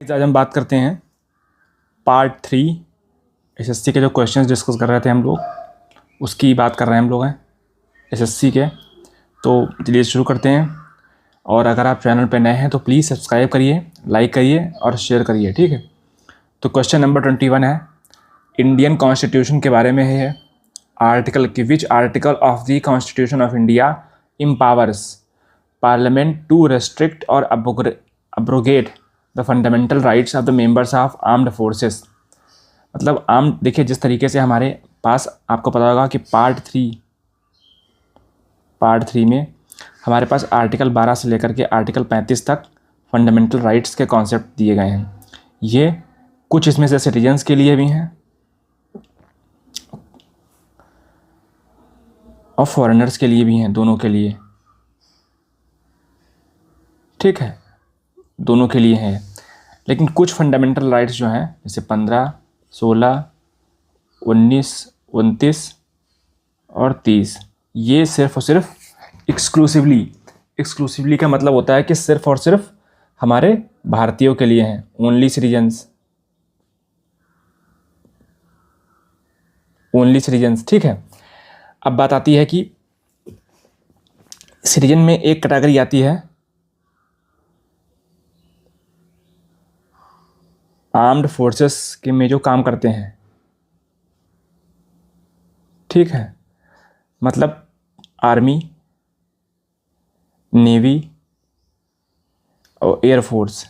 आज हम बात करते हैं पार्ट 3 एसएससी के जो क्वेश्चंस डिस्कस कर रहे थे हम लोग उसकी बात कर रहे हैं हम लोग हैं एसएससी के। तो चलिए शुरू करते हैं। और अगर आप चैनल पर नए हैं तो प्लीज़ सब्सक्राइब करिए, लाइक करिए और शेयर करिए, ठीक है। तो क्वेश्चन नंबर 21 है, इंडियन कॉन्स्टिट्यूशन के बारे में है। आर्टिकल की which article of the constitution of India empowers parliament to restrict और abrogate the fundamental rights of the members of armed forces. मतलब देखिए, जिस तरीके से हमारे पास आपको पता होगा कि पार्ट थ्री में हमारे पास आर्टिकल 12 से लेकर के आर्टिकल 35 तक फंडामेंटल राइट्स के कॉन्सेप्ट दिए गए हैं। ये कुछ इसमें से सिटीजन्स के लिए भी हैं और फॉरेनर्स के लिए भी हैं, दोनों के लिए, ठीक है, दोनों के लिए हैं। लेकिन कुछ फंडामेंटल राइट्स जो हैं जैसे 15, 16, 19, 29 और 30, ये सिर्फ और सिर्फ एक्सक्लूसिवली का मतलब होता है कि सिर्फ और सिर्फ हमारे भारतीयों के लिए हैं, ओनली सिटीजन्स, ठीक है। अब बात आती है कि सिटीजन में एक कैटेगरी आती है आर्म्ड फोर्सेस के में जो काम करते हैं, ठीक है, मतलब आर्मी, नेवी और एयरफोर्स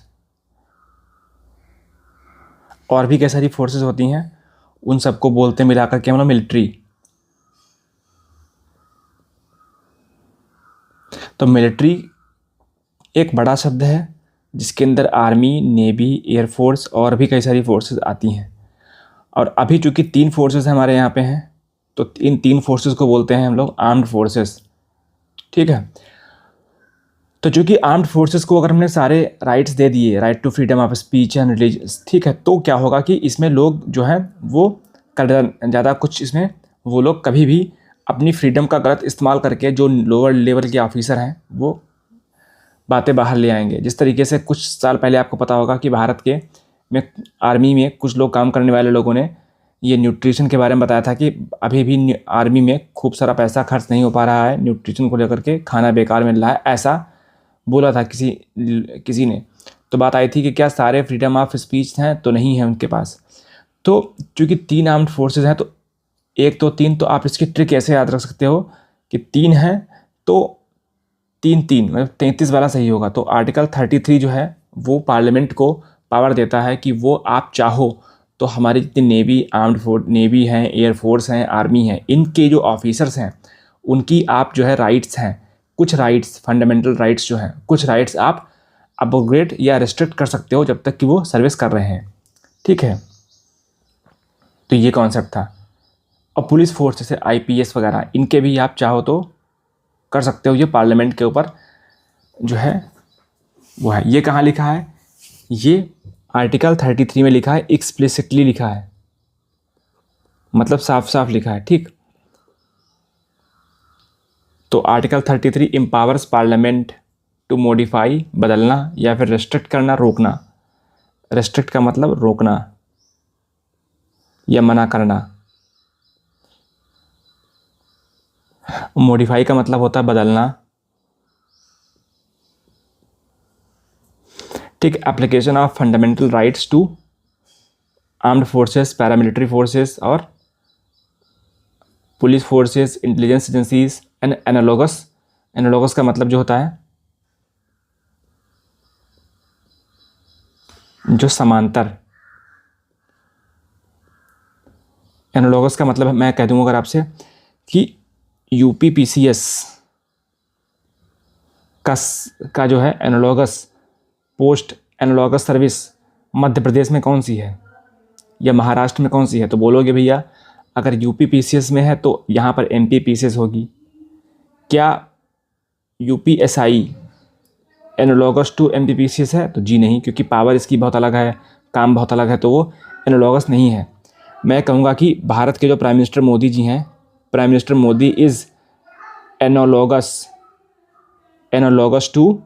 और भी कई सारी फोर्सेस होती हैं, उन सबको बोलते हैं मिलाकर के हम लोग मिलिट्री। तो मिलिट्री एक बड़ा शब्द है जिसके अंदर आर्मी, नेवी, एयरफोर्स और भी कई सारी फोर्सेस आती हैं। और अभी चूँकि 3 फोर्सेस हमारे यहाँ पे हैं तो इन 3 फोर्सेस को बोलते हैं हम लोग आर्म्ड फोर्सेस, ठीक है। तो चूँकि आर्म्ड फोर्सेस को अगर हमने सारे राइट्स दे दिए, right to freedom of speech and religious, ठीक है, तो क्या होगा कि इसमें लोग जो हैं वो ज़्यादा कुछ इसमें वो लोग कभी भी अपनी फ्रीडम का गलत इस्तेमाल करके जो लोअर लेवल के ऑफिसर हैं वो बातें बाहर ले आएंगे। जिस तरीके से कुछ साल पहले आपको पता होगा कि भारत के में आर्मी में कुछ लोग काम करने वाले लोगों ने ये न्यूट्रिशन के बारे में बताया था कि अभी भी आर्मी में खूब सारा पैसा खर्च नहीं हो पा रहा है न्यूट्रिशन को लेकर के, खाना बेकार मिल रहा है, ऐसा बोला था किसी ने। तो बात आई थी कि क्या सारे फ्रीडम ऑफ स्पीच हैं, तो नहीं है उनके पास। तो चूँकि 3 आर्म्ड फोर्सेज हैं तो 1 तो 3, तो आप इसकी ट्रिक ऐसे याद रख सकते हो कि 3 हैं तो 3 मतलब 33 वाला सही होगा। तो आर्टिकल 33 जो है वो पार्लियामेंट को पावर देता है कि वो आप चाहो तो हमारी जितनी नेवी हैं, एयरफोर्स हैं, आर्मी हैं, इनके जो ऑफिसर्स हैं उनकी आप जो है राइट्स हैं, कुछ राइट्स, फंडामेंटल राइट्स जो हैं, कुछ राइट्स आप अबरोगेट या रिस्ट्रिक्ट कर सकते हो जब तक कि वो सर्विस कर रहे हैं, ठीक है। तो ये कॉन्सेप्ट था। और पुलिस फोर्स जैसे आईपीएस वगैरह, इनके भी आप चाहो तो कर सकते हो। ये पार्लियामेंट के ऊपर जो है वो है। ये कहाँ लिखा है? ये आर्टिकल 33 में लिखा है, एक्सप्लिसिटली लिखा है, मतलब साफ साफ लिखा है, ठीक। तो article 33 empowers parliament to modify, बदलना या फिर रेस्ट्रिक्ट करना, रोकना। रेस्ट्रिक्ट का मतलब रोकना या मना करना, मॉडिफाई का मतलब होता है बदलना, ठीक। Application of fundamental rights to armed forces, paramilitary forces और police forces, intelligence agencies and analogous का मतलब जो होता है जो समांतर। एनालॉगस का मतलब मैं कह दूंगा अगर आपसे कि यूपीपीसीएस का जो है analogous post analogous service Madhya Pradesh में कौन सी है या महाराष्ट्र में कौन सी है, तो बोलोगे भैया अगर यूपीपीसीएस में है तो यहाँ पर एमपीपीसीएस होगी। क्या यूपीएसआई एनालॉगस टू एमपीपीसीएस है? तो जी नहीं, क्योंकि पावर इसकी बहुत अलग है, काम बहुत अलग है, तो वो एनालॉगस नहीं है। मैं कहूँगा कि भारत के जो प्राइम मिनिस्टर मोदी जी हैं, prime minister Modi is analogous to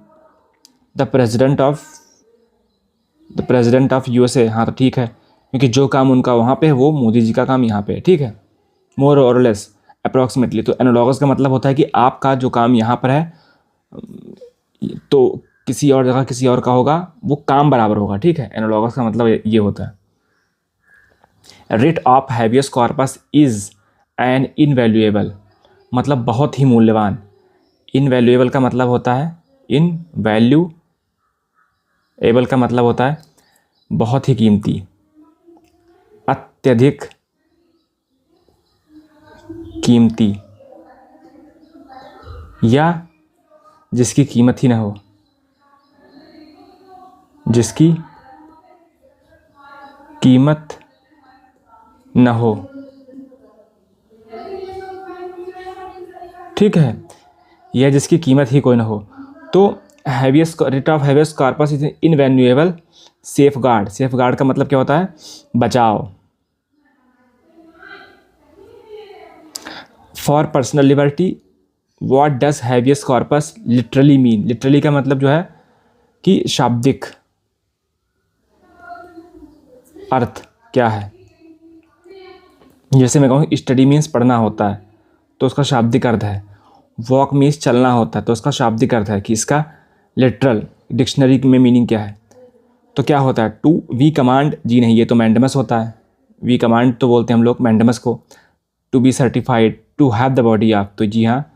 the president of the president of USA, हाँ तो ठीक है, क्योंकि जो काम उनका वहाँ पे है वो मोदी जी का काम यहाँ पे है, ठीक है। मोर और लेस अप्रॉक्सीमेटली, तो एनालॉगस का मतलब होता है कि आपका जो काम यहाँ पर है तो किसी और जगह किसी और का होगा, वो काम बराबर होगा, ठीक है। एनालॉगस का मतलब ये होता है। Writ of habeas corpus is an invaluable, मतलब बहुत ही मूल्यवान। इनवैल्यूएबल का मतलब होता है, इनवैल्यूएबल का मतलब होता है बहुत ही कीमती, अत्यधिक कीमती, या जिसकी कीमत ही ना हो, जिसकी कीमत न हो, ठीक है, या जिसकी कीमत ही कोई ना हो। तो habeas writ of habeas corpus is invaluable safe guard. Safe guard का मतलब क्या होता है, बचाव। For personal liberty what does habeas corpus literally mean. Literally का मतलब जो है कि शाब्दिक अर्थ क्या है। जैसे मैं कहूँ स्टडी मीन्स पढ़ना होता है तो उसका शाब्दिक अर्थ है। वॉक मीन्स चलना होता है तो उसका शाब्दिक अर्थ है कि इसका लिटरल डिक्शनरी में मीनिंग क्या है। तो क्या होता है, टू वी कमांड, जी नहीं, ये तो मैंडमस होता है। वी कमांड तो बोलते हैं हम लोग मैंडमस को। To be certified, to have the body of, तो जी हाँ,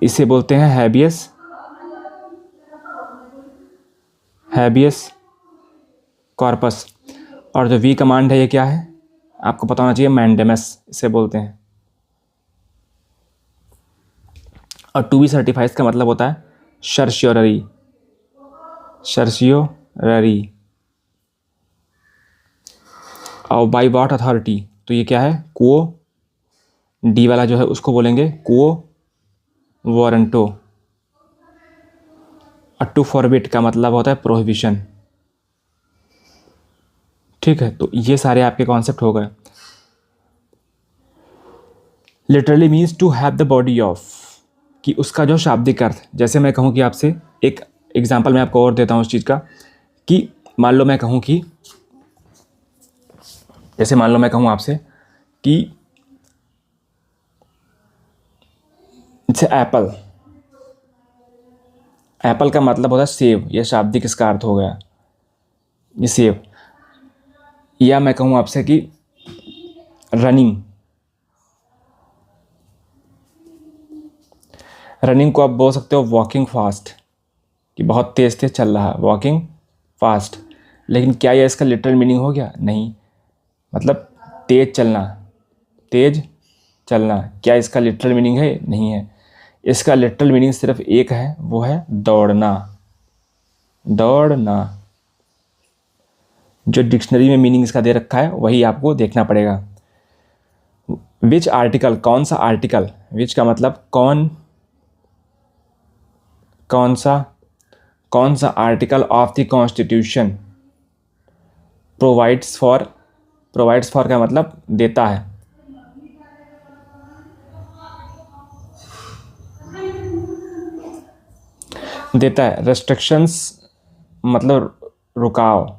इसे बोलते हैं हैबियस कॉर्पस। और जो वी कमांड है ये क्या है, आपको पता होना चाहिए, मैंडेमस इसे बोलते हैं। और टू बी सर्टिफाइड का मतलब होता है सर्शियोररी, और बाई वॉट अथॉरिटी, तो ये क्या है, कुओ, डी वाला जो है उसको बोलेंगे कुओ वारंटो। और टू फॉरबिट का मतलब होता है प्रोहिबिशन, ठीक है। तो ये सारे आपके कॉन्सेप्ट हो गए। Literally means to have the body of, कि उसका जो शाब्दिक अर्थ, जैसे मैं कहूँ कि आपसे एक एग्जांपल मैं आपको और देता हूँ उस चीज़ का, कि मान लो मैं कहूँ कि, जैसे मान लो मैं कहूँ आपसे कि जैसे एप्पल, एप्पल का मतलब होता है सेब, यह शाब्दिक इसका अर्थ हो गया, ये सेब। या मैं कहूँ आपसे कि रनिंग को आप बोल सकते हो वॉकिंग फास्ट, कि बहुत तेज़ तेज़ चल रहा है, वॉकिंग फास्ट। लेकिन क्या यह इसका लिटरल मीनिंग हो गया, नहीं। मतलब तेज़ चलना क्या इसका लिटरल मीनिंग है, नहीं है। इसका लिटरल मीनिंग सिर्फ एक है, वो है दौड़ना। जो डिक्शनरी में मीनिंग इसका दे रखा है वही आपको देखना पड़ेगा। विच आर्टिकल, कौन सा आर्टिकल, विच का मतलब कौन सा article of the constitution provides for का मतलब देता है, रेस्ट्रिक्शंस मतलब रुकाव,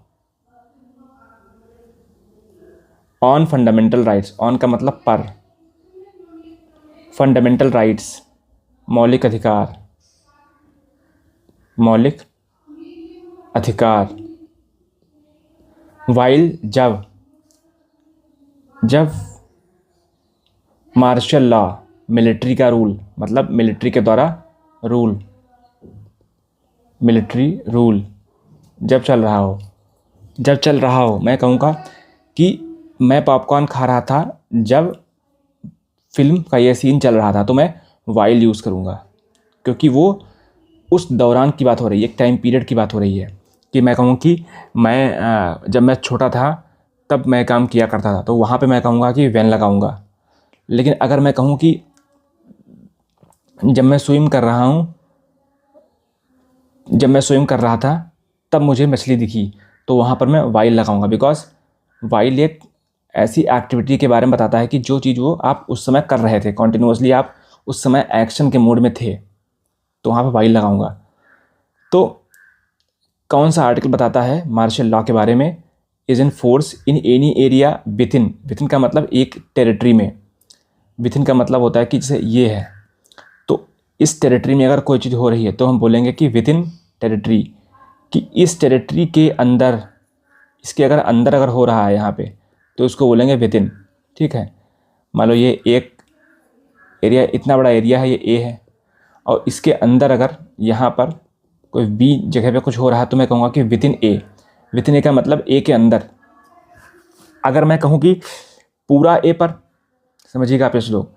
ऑन फंडामेंटल राइट्स, ऑन का मतलब पर, फंडामेंटल राइट्स मौलिक अधिकार, वाइल जब मार्शल लॉ, मिलिट्री का रूल, मतलब मिलिट्री के द्वारा मिलिट्री रूल जब चल रहा हो, मैं कहूँगा कि मैं पॉपकॉर्न खा रहा था जब फिल्म का ये सीन चल रहा था, तो मैं वाइल यूज़ करूँगा, क्योंकि वो उस दौरान की बात हो रही है, एक टाइम पीरियड की बात हो रही है। कि मैं कहूँ कि मैं जब मैं छोटा था तब मैं काम किया करता था, तो वहाँ पे मैं कहूँगा कि वैन लगाऊँगा। लेकिन अगर मैं कहूँ कि जब मैं स्विम कर रहा था तब मुझे मछली दिखी, तो वहाँ पर मैं वाइल लगाऊंगा, बिकॉज वाइल एक ऐसी एक्टिविटी के बारे में बताता है कि जो चीज़ वो आप उस समय कर रहे थे, कॉन्टिन्यूसली आप उस समय एक्शन के मोड में थे, तो वहाँ पर वाइल लगाऊंगा। तो कौन सा आर्टिकल बताता है मार्शल लॉ के बारे में? Is in force in any area within, within का मतलब एक टेरिटरी में, विथिन का मतलब होता है कि जैसे ये है तो इस टेरिटरी में अगर कोई चीज़ हो रही है तो हम बोलेंगे कि विथिन टेरिटरी, कि इस टेरिटरी के अंदर, इसके अगर अंदर अगर हो रहा है यहाँ पे तो उसको बोलेंगे विथिन। ठीक है, मान लो ये एक एरिया, इतना बड़ा एरिया है, ये ए है, और इसके अंदर अगर यहाँ पर कोई बी जगह पे कुछ हो रहा है तो मैं कहूँगा कि विथिन ए। विथिन ए का मतलब ए के अंदर। अगर मैं कहूँ कि पूरा ए पर, समझिएगा आप इस लोग,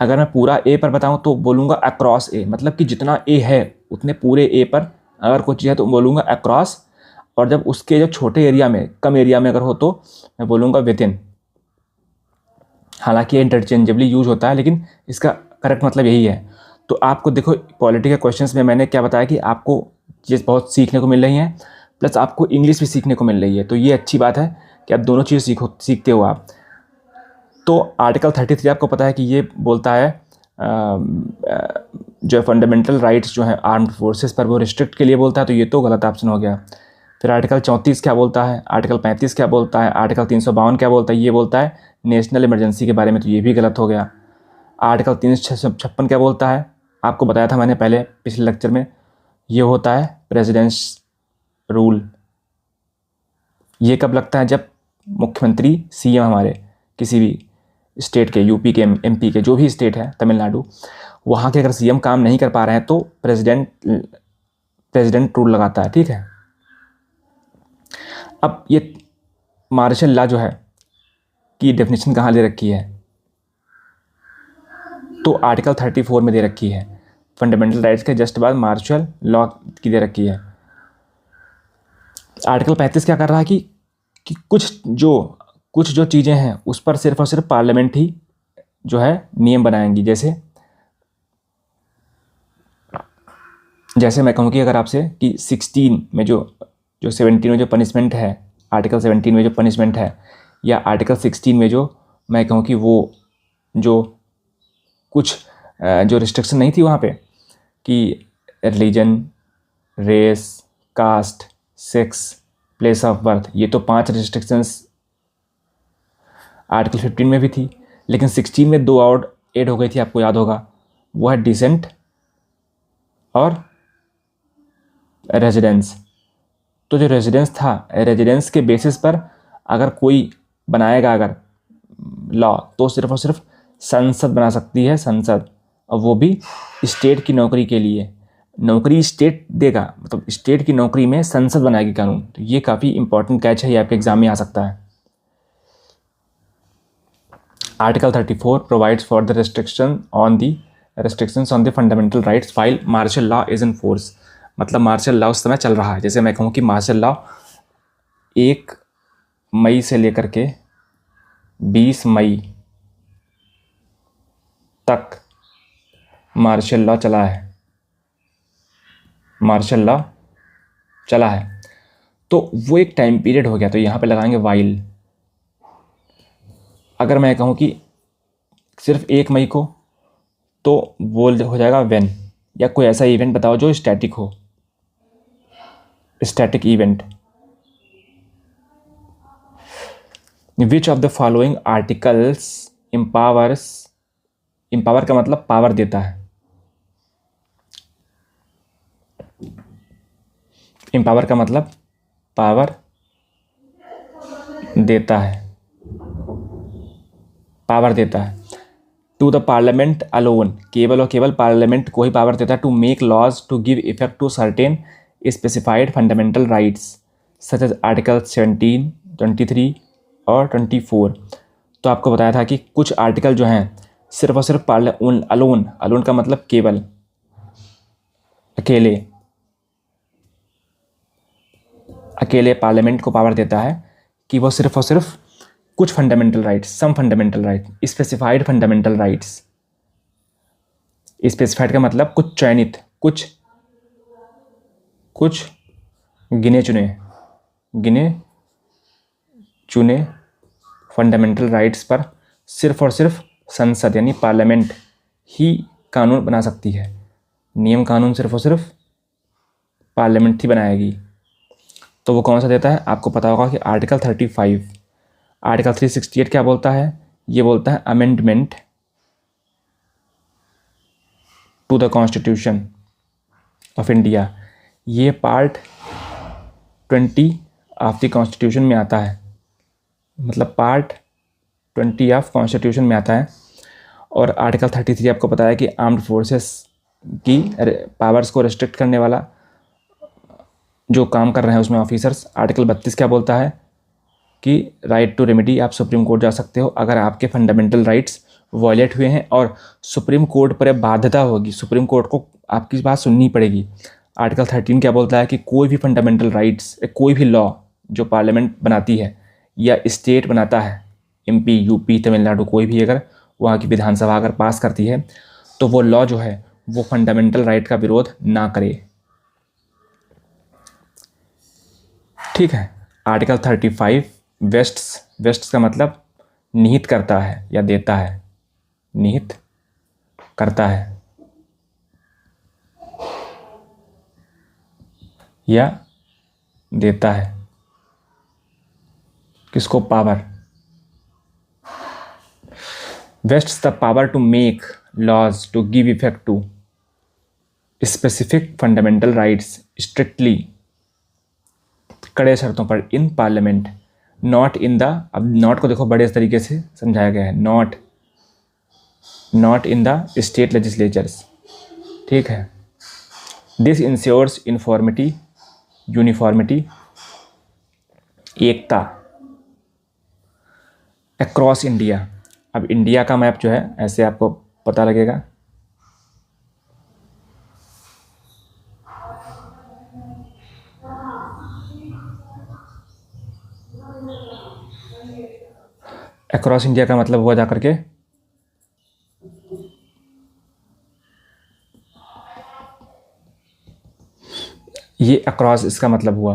अगर मैं पूरा ए पर बताऊँ तो बोलूँगा अक्रॉस ए, मतलब कि जितना ए है उतने पूरे ए पर अगर कुछ चीज़ है तो बोलूँगा अक्रॉस, और जब उसके जो छोटे एरिया में, कम एरिया में अगर हो तो मैं बोलूँगा विथिन। हालांकि ये इंटरचेंजेबली यूज होता है लेकिन इसका करेक्ट मतलब यही है। तो आपको देखो पॉलिटी के क्वेश्चंस में मैंने क्या बताया कि आपको चीज़ बहुत सीखने को मिल रही हैं, प्लस आपको इंग्लिश भी सीखने को मिल रही है, तो ये अच्छी बात है कि आप दोनों चीज़ सीखते हो आप। तो आर्टिकल 33 आपको पता है कि ये बोलता है जो फंडामेंटल राइट्स जो हैं आर्म्ड फोर्सेस पर, वो रिस्ट्रिक्ट के लिए बोलता है, तो ये तो गलत ऑप्शन हो गया। फिर आर्टिकल 34 क्या बोलता है, आर्टिकल 35 क्या बोलता है, आर्टिकल 352 क्या बोलता है, ये बोलता है नेशनल इमरजेंसी के बारे में, तो ये भी गलत हो गया। आर्टिकल 356 क्या बोलता है, आपको बताया था मैंने पहले पिछले लेक्चर में, ये होता है प्रेसिडेंट्स रूल। ये कब लगता है? जब मुख्यमंत्री सीएम हमारे किसी भी स्टेट के, यूपी के, एमपी के, जो भी स्टेट है, तमिलनाडु, वहाँ के अगर सीएम काम नहीं कर पा रहे हैं तो प्रेसिडेंट रूल लगाता है। ठीक है, अब ये मार्शल लॉ जो है की डेफिनेशन कहाँ दे रखी है? तो आर्टिकल 34 में दे रखी है, फंडामेंटल राइट्स के जस्ट बाद मार्शल लॉ की दे रखी है। आर्टिकल 35 क्या कर रहा है कि कुछ जो चीज़ें हैं उस पर सिर्फ और सिर्फ पार्लियामेंट ही जो है नियम बनाएंगी। जैसे मैं कहूँ कि अगर आपसे कि 16 में जो 17 में जो पनिशमेंट है, आर्टिकल 17 में जो पनिशमेंट है, या आर्टिकल 16 में जो मैं कहूँ कि वो जो कुछ जो रिस्ट्रिक्शन नहीं थी वहाँ पे कि religion, race, caste, sex, place of birth, ये तो 5 रिस्ट्रिक्शंस आर्टिकल 15 में भी थी, लेकिन 16 में 2 और ऐड हो गई थी, आपको याद होगा, वो है डिसेंट और रेजिडेंस। तो जो रेजिडेंस था, रेजिडेंस के बेसिस पर अगर कोई बनाएगा अगर लॉ तो सिर्फ और सिर्फ संसद बना सकती है, संसद, और वो भी स्टेट की नौकरी के लिए। नौकरी स्टेट देगा, मतलब स्टेट की नौकरी में संसद बनाएगी कानून। तो ये काफ़ी इंपॉर्टेंट कैच है, ये आपके एग्जाम में आ सकता है। Article 34 provides for the restrictions on the fundamental rights while martial law is in force। मतलब मार्शल लॉ उस समय चल रहा है। जैसे मैं कहूँ कि मार्शल लॉ 1 मई से लेकर के 20 मई तक मार्शल लॉ चला है, मार्शल लॉ चला है, तो वो एक टाइम पीरियड हो गया, तो यहाँ पे लगाएंगे वाइल। अगर मैं कहूँ कि सिर्फ 1 मई को, तो वो हो जाएगा व्हेन, या कोई ऐसा इवेंट बताओ जो स्टैटिक हो, static event. Which of the following articles empower का मतलब पावर देता है, एम्पावर का मतलब पावर देता है, पावर देता है। टू द पार्लियामेंट अलोन, केवल और केवल पार्लियामेंट को ही पावर देता है to make laws to give effect to certain specified fundamental rights such as article 17, 23 और 24। तो आपको बताया था कि कुछ आर्टिकल जो हैं सिर्फ और सिर्फ अलोन का मतलब केवल, अकेले पार्लियामेंट को पावर देता है कि वो सिर्फ और सिर्फ कुछ fundamental rights, some fundamental right, specified fundamental rights. Specified का मतलब कुछ चयनित, कुछ गिने चुने फंडामेंटल राइट्स पर सिर्फ और सिर्फ संसद यानी पार्लियामेंट ही कानून बना सकती है। नियम कानून सिर्फ और सिर्फ पार्लियामेंट ही बनाएगी। तो वो कौन सा देता है? आपको पता होगा कि आर्टिकल 35। आर्टिकल 368 क्या बोलता है? ये बोलता है amendment to the constitution of India. ये पार्ट 20 ऑफ द कॉन्स्टिट्यूशन में आता है, मतलब पार्ट 20 ऑफ कॉन्स्टिट्यूशन में आता है। और आर्टिकल 33 आपको पता है कि आर्म्ड फोर्सेस की पावर्स को रिस्ट्रिक्ट करने वाला जो काम कर रहे हैं उसमें ऑफिसर्स। आर्टिकल 32 क्या बोलता है कि राइट टू रेमेडी, आप सुप्रीम कोर्ट जा सकते हो अगर आपके फंडामेंटल राइट्स वॉयलेट हुए हैं और सुप्रीम कोर्ट पर बाध्यता होगी, सुप्रीम कोर्ट को आपकी बात सुननी पड़ेगी। आर्टिकल 13 क्या बोलता है कि कोई भी फंडामेंटल राइट्स, कोई भी लॉ जो पार्लियामेंट बनाती है या स्टेट बनाता है, MP, UP, तमिलनाडु, कोई भी अगर वहाँ की विधानसभा अगर पास करती है तो वो लॉ जो है वो फंडामेंटल राइट का विरोध ना करे। ठीक है। आर्टिकल 35 वेस्ट्स का मतलब निहित करता है या देता है, निहित करता है या देता है किसको? Power. Vests the power to make laws to give effect to specific fundamental rights strictly, कड़े शर्तों पर, in parliament, not in the, अब नॉट को देखो बड़े तरीके से समझाया गया है, not in the state legislatures. ठीक है। दिस इंश्योर्स यूनिफॉर्मिटी, एकता अक्रॉस इंडिया। अब इंडिया का मैप जो है ऐसे आपको पता लगेगा, अक्रॉस इंडिया का मतलब हुआ जाकर के ये अक्रॉस, इसका मतलब हुआ।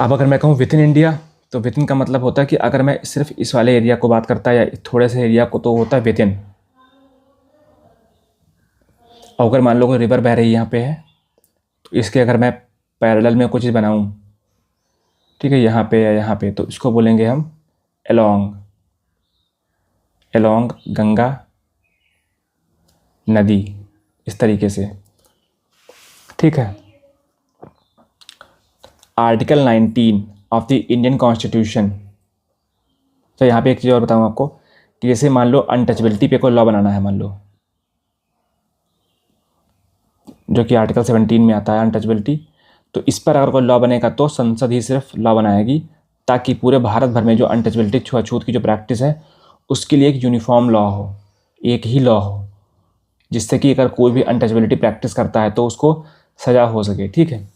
अब अगर मैं कहूँ विद इन इंडिया, तो विद इन का मतलब होता है कि अगर मैं सिर्फ इस वाले एरिया को बात करता है या थोड़े से एरिया को, तो होता है विद इन। और अगर मान लो कोई रिवर बह रही यहाँ पे है, तो इसके अगर मैं पैरेलल में कुछ चीज़ बनाऊँ, ठीक है, यहाँ पे या यहाँ पे, तो इसको बोलेंगे हम एलोंग गंगा नदी, इस तरीके से। ठीक है। Article 19 of the Indian constitution. तो यहाँ पे एक चीज़ और बताऊँ आपको कि जैसे मान लो अनटचेबिलिटी पे कोई लॉ बनाना है, मान लो, जो कि आर्टिकल 17 में आता है अनटचेबिलिटी, तो इस पर अगर कोई लॉ बनेगा तो संसद ही सिर्फ लॉ बनाएगी, ताकि पूरे भारत भर में जो अनटचेबिलिटी, छुआछूत की जो प्रैक्टिस है उसके लिए एक यूनिफॉर्म लॉ हो, एक ही लॉ हो, जिससे कि अगर कोई भी अनटचेबिलिटी प्रैक्टिस करता है तो उसको सजा हो सके। ठीक है।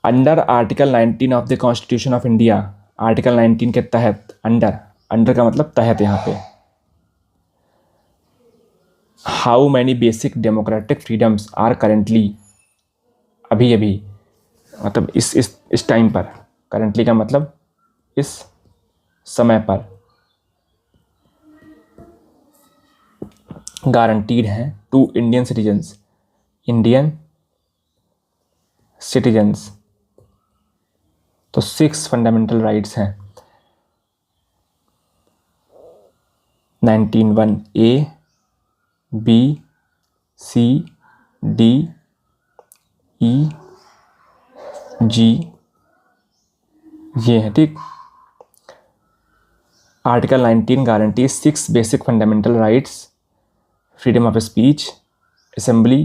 Under article 19 of the constitution of India, article 19 के तहत, अंडर का मतलब तहत यहाँ पे, how many basic democratic freedoms are currently, अभी मतलब इस टाइम पर, करेंटली का मतलब इस समय पर, गारंटीड हैं टू इंडियन सिटीजन्स। तो 6 फंडामेंटल राइट्स हैं, 19(1) A, B, C, D, E, G, ये है। ठीक। Article 19 guarantee 6 basic fundamental rights, freedom of speech, assembly,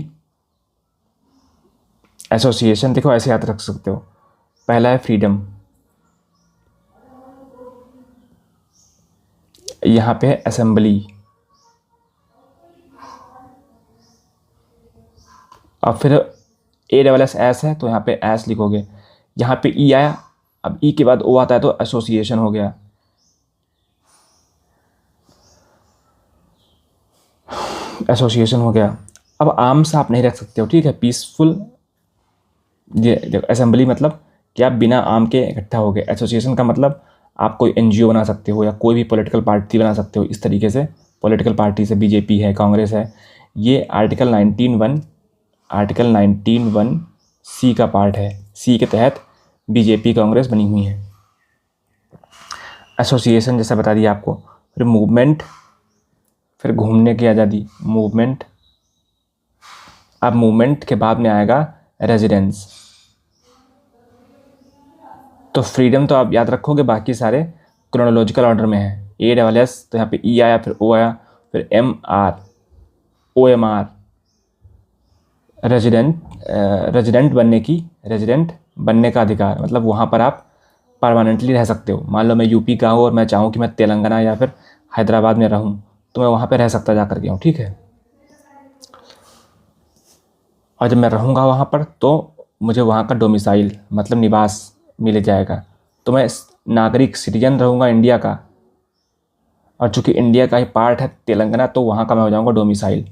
association. देखो ऐसे याद रख सकते हो, पहला है फ्रीडम, यहाँ पे है असेंबली, और फिर ASS है तो यहाँ पे एस लिखोगे, यहाँ पे ई आया, अब ई के बाद ओ आता है तो एसोसिएशन हो गया। एसोसिएशन हो गया। अब आर्म्स आप नहीं रख सकते हो, ठीक है, पीसफुल। ये असेंबली मतलब कि आप बिना आर्म के इकट्ठा हो गए। एसोसिएशन का मतलब आप कोई NGO बना सकते हो या कोई भी पॉलिटिकल पार्टी बना सकते हो, इस तरीके से। पॉलिटिकल पार्टी से BJP है, कांग्रेस है। ये आर्टिकल 19(1) आर्टिकल 19(1) का पार्ट है। सी के तहत बीजेपी कांग्रेस बनी हुई है। एसोसिएशन जैसा बता दिया आपको। फिर मूवमेंट, फिर घूमने की आज़ादी, मूवमेंट। अब मूवमेंट के बाद में आएगा रेजिडेंस। तो फ्रीडम तो आप याद रखोगे, बाकी सारे क्रोनोलॉजिकल ऑर्डर में है। ASS तो यहाँ पे E आया, फिर O आया, फिर MR, OMR। रेजिडेंट बनने का अधिकार, मतलब वहाँ पर आप परमानेंटली रह सकते हो। मान लो मैं यूपी का हूँ और मैं चाहूँ कि मैं तेलंगाना या फिर हैदराबाद में रहूँ, तो मैं वहाँ पे रह सकता जा कर के हूँ, ठीक है। और जब मैं रहूँगा वहाँ पर तो मुझे वहाँ का डोमिसाइल मतलब निवास मिल जाएगा। तो मैं नागरिक सिटीजन रहूँगा इंडिया का, और चूँकि इंडिया का ही पार्ट है तेलंगाना, तो वहाँ का मैं हो जाऊँगा डोमिसाइल।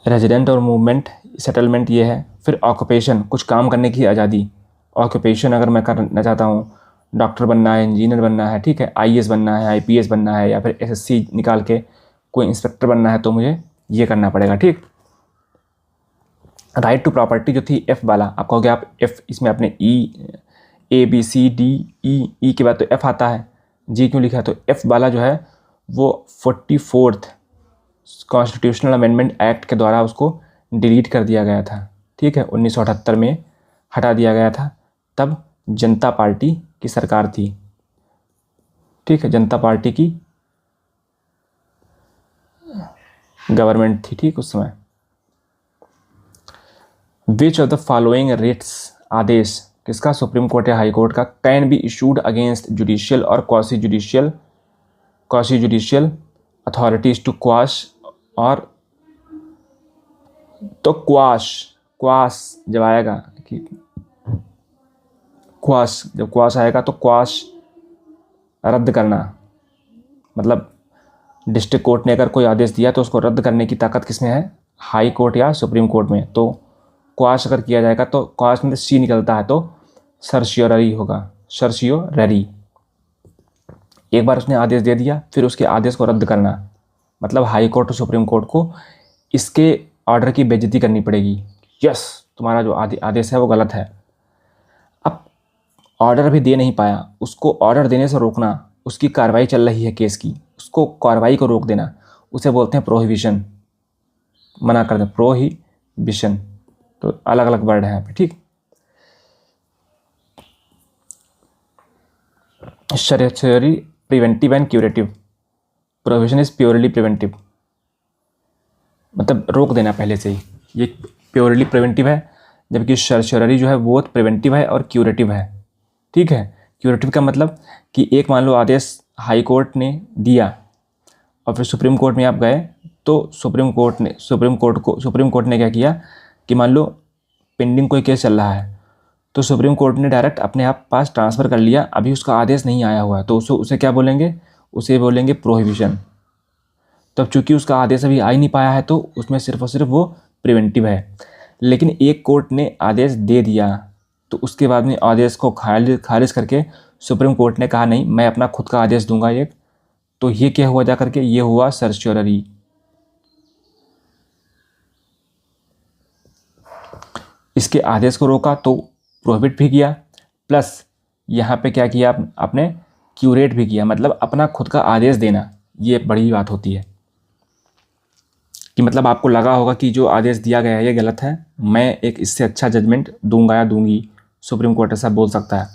रेजिडेंट और मूवमेंट, सेटलमेंट ये है। फिर ऑक्यूपेशन, कुछ काम करने की आज़ादी। ऑक्यूपेशन अगर मैं करना चाहता हूँ, डॉक्टर बनना है, इंजीनियर बनना है, ठीक है, IAS बनना है, IPS बनना है, या फिर SSC निकाल के कोई इंस्पेक्टर बनना है, तो मुझे ये करना पड़ेगा, ठीक। राइट टू प्रॉपर्टी जो थी F वाला, आप कहोगे आप F इसमें अपने E के बाद तो F आता है, G क्यों लिखा है? तो F वाला जो है वो 44th कॉन्स्टिट्यूशनल अमेंडमेंट एक्ट के द्वारा उसको डिलीट कर दिया गया था, ठीक है। 1978 में हटा दिया गया था। तब जनता पार्टी की सरकार थी, ठीक है, जनता पार्टी की गवर्नमेंट थी, ठीक, उस समय। Which of the following writs, आदेश किसका, सुप्रीम कोर्ट या हाई कोर्ट का, can be issued against judicial और quasi judicial authorities to quash, और तो क्वाश जब आएगा कि जब क्वाश आएगा तो क्वाश रद्द करना, मतलब डिस्ट्रिक्ट कोर्ट ने अगर कोई आदेश दिया तो उसको रद्द करने की ताकत किसमें है, हाई कोर्ट या सुप्रीम कोर्ट में। तो क्वाश अगर किया जाएगा तो क्वाश में सी निकलता है, तो सर्शियोररी होगा, सर्शियोररी। एक बार उसने आदेश दे दिया, फिर उसके आदेश को रद्द करना, मतलब हाई कोर्ट और सुप्रीम कोर्ट को इसके ऑर्डर की बेइज्जती करनी पड़ेगी। यस, तुम्हारा जो आदेश है वो गलत है। अब ऑर्डर भी दे नहीं पाया, उसको ऑर्डर देने से रोकना, उसकी कार्रवाई चल रही है केस की, उसको कार्रवाई को रोक देना, उसे बोलते हैं प्रोहिबिशन, मना कर दें, प्रोहिबिशन। तो अलग अलग वर्ड है यहाँ पे, ठीक। Certiorari, preventive and curative. Prohibition is purely preventive, मतलब रोक देना पहले से ही, ये प्योरली प्रिवेंटिव है, जबकि सर्शियोररी जो है वो प्रिवेंटिव है और क्यूरेटिव है, ठीक है। क्यूरेटिव का मतलब कि एक मान लो आदेश हाई कोर्ट ने दिया और फिर सुप्रीम कोर्ट में आप गए, तो सुप्रीम कोर्ट ने क्या किया कि मान लो पेंडिंग कोई केस चल रहा है, तो सुप्रीम कोर्ट ने डायरेक्ट अपने आप पास ट्रांसफ़र कर लिया, अभी उसका आदेश नहीं आया हुआ है, तो उसे क्या बोलेंगे, उसे बोलेंगे प्रोहिबिशन। तब चूंकि उसका आदेश अभी आ ही नहीं पाया है, तो उसमें सिर्फ और सिर्फ वो प्रिवेंटिव है। लेकिन एक कोर्ट ने आदेश दे दिया, तो उसके बाद में आदेश को खारिज करके सुप्रीम कोर्ट ने कहा नहीं, मैं अपना खुद का आदेश दूंगा एक, तो ये क्या हुआ जा करके, ये हुआ सर्शियोररी। इसके आदेश को रोका तो प्रोहिबिट भी किया, प्लस यहाँ पे क्या किया आपने, क्यूरेट भी किया, मतलब अपना खुद का आदेश देना। ये बड़ी बात होती है कि मतलब आपको लगा होगा कि जो आदेश दिया गया है ये गलत है, मैं एक इससे अच्छा जजमेंट दूंगा या दूंगी, सुप्रीम कोर्ट ऐसा बोल सकता है।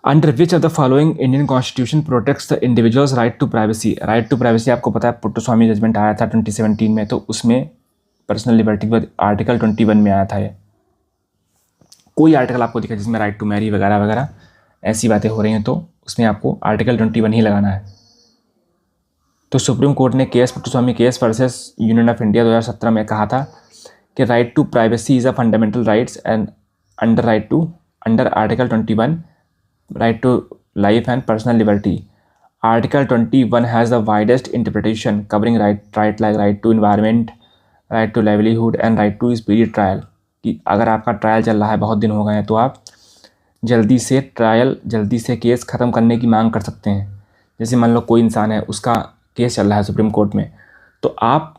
Under which of the following Indian constitution protects the individuals right to privacy. Right to privacy आपको पता है, पुट्टस्वामी जजमेंट आया था 2017 में, तो उसमें पर्सनल लिबर्टी के आर्टिकल 21 में आया था। ये कोई आर्टिकल आपको दिखा जिसमें राइट टू मैरी वगैरह वगैरह ऐसी बातें हो रही हैं, तो उसमें आपको आर्टिकल 21 ही लगाना है। तो सुप्रीम कोर्ट ने case Puttaswamy case versus union of India 2017 में कहा था कि right to privacy is a fundamental rights and under article 21 right to life and personal liberty. Article 21 has the widest interpretation covering right like right to environment, right to livelihood and right to speedy trial. कि अगर आपका trial चल रहा है, बहुत दिन हो गए हैं, तो आप जल्दी से केस ख़त्म करने की मांग कर सकते हैं। जैसे मान लो कोई इंसान है, उसका केस चल रहा है सुप्रीम कोर्ट में, तो आप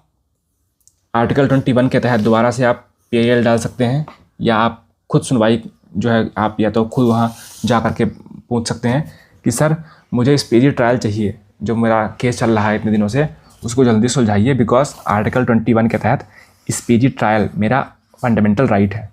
आर्टिकल 21 के तहत दोबारा से आप PIL डाल सकते हैं, या आप खुद सुनवाई जो है आप या तो खुद वहाँ जा कर के पूछ सकते हैं कि सर मुझे स्पीडी ट्रायल चाहिए, जो मेरा केस चल रहा है इतने दिनों से उसको जल्दी सुलझाइए, बिकॉज आर्टिकल 21 के तहत स्पीडी ट्रायल मेरा फंडामेंटल राइट है।